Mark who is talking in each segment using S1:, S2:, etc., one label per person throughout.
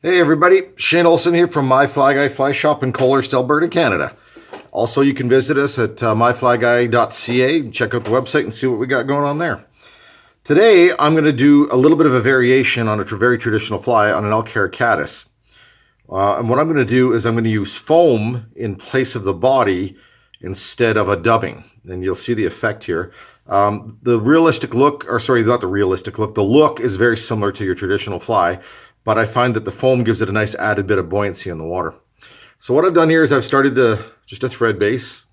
S1: Hey everybody, Shane Olson here from My Fly Guy Fly Shop in Coalhurst, Alberta, Canada. Also, you can visit us at myflyguy.ca and check out the website and see what we got going on there. Today, I'm going to do a little bit of a variation on a very traditional fly on an elk hair caddis. And what I'm going to do is I'm going to use foam in place of the body instead of a dubbing. And you'll see the effect here. The realistic look, or sorry, not the realistic look, the look is very similar to your traditional fly. But I find that the foam gives it a nice added bit of buoyancy in the water. So what I've done here is I've started just a thread base.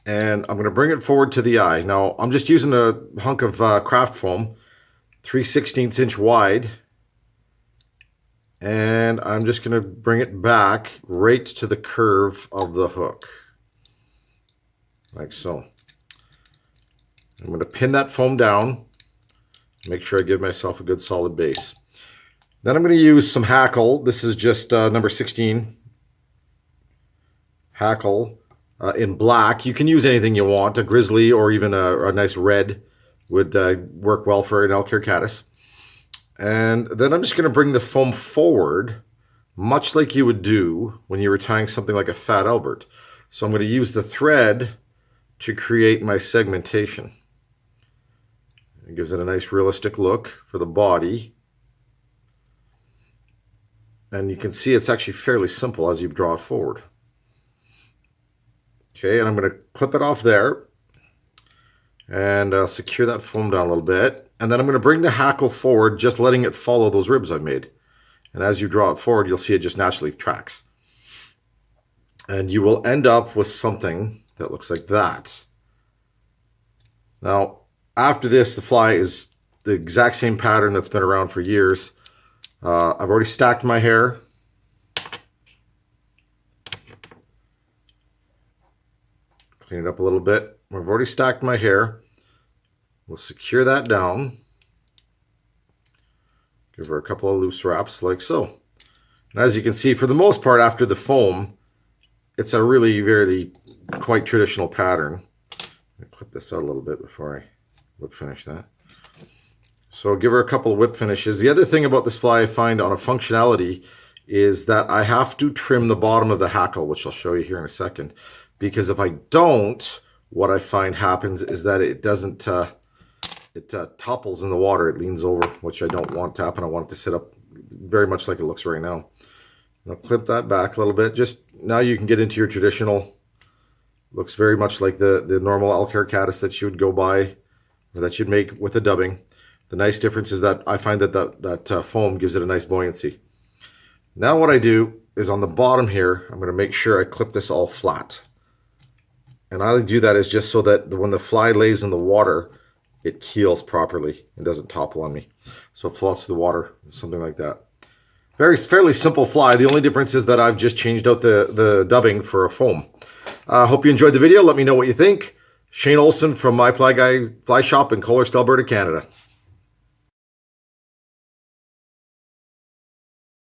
S1: And I'm going to bring it forward to the eye. Now, I'm just using a hunk of craft foam, 3/16 inch wide. And I'm just going to bring it back right to the curve of the hook. Like so. I'm going to pin that foam down. Make sure I give myself a good solid base. Then I'm going to use some hackle. This is just number 16 hackle in black. You can use anything you want. A grizzly or even a nice red would work well for an elk hair caddis. And then I'm just going to bring the foam forward, much like you would do when you were tying something like a fat Albert. So I'm going to use the thread to create my segmentation. It gives it a nice realistic look for the body. And you can see it's actually fairly simple as you draw it forward. Okay, and I'm going to clip it off there. And secure that foam down a little bit. And then I'm going to bring the hackle forward, just letting it follow those ribs I've made. And as you draw it forward, you'll see it just naturally tracks. And you will end up with something that looks like that. Now, after this, the fly is the exact same pattern that's been around for years. I've already stacked my hair. Clean it up a little bit. I've already stacked my hair. We'll secure that down. Give her a couple of loose wraps like so. And as you can see, for the most part, after the foam, it's a really quite traditional pattern. Let me clip this out a little bit before I whip finish that. So give her a couple of whip finishes. The other thing about this fly I find on a functionality is that I have to trim the bottom of the hackle, which I'll show you here in a second. Because if I don't, what I find happens is that it doesn't, it topples in the water. It leans over, which I don't want to happen. I want it to sit up very much like it looks right now. I'll clip that back a little bit. Just now you can get into your traditional, looks very much like the normal elk hair caddis that you would go by, or that you'd make with a dubbing. The nice difference is that I find that that foam gives it a nice buoyancy. Now what I do is on the bottom here, I'm going to make sure I clip this all flat. And I do that is just so that when the fly lays in the water, it keels properly and doesn't topple on me. So it floats to the water, something like that. Fairly simple fly. The only difference is that I've just changed out the dubbing for a foam. Hope you enjoyed the video. Let me know what you think. Shane Olson from My Fly Guy Fly Shop in Coalhurst, Alberta, Canada.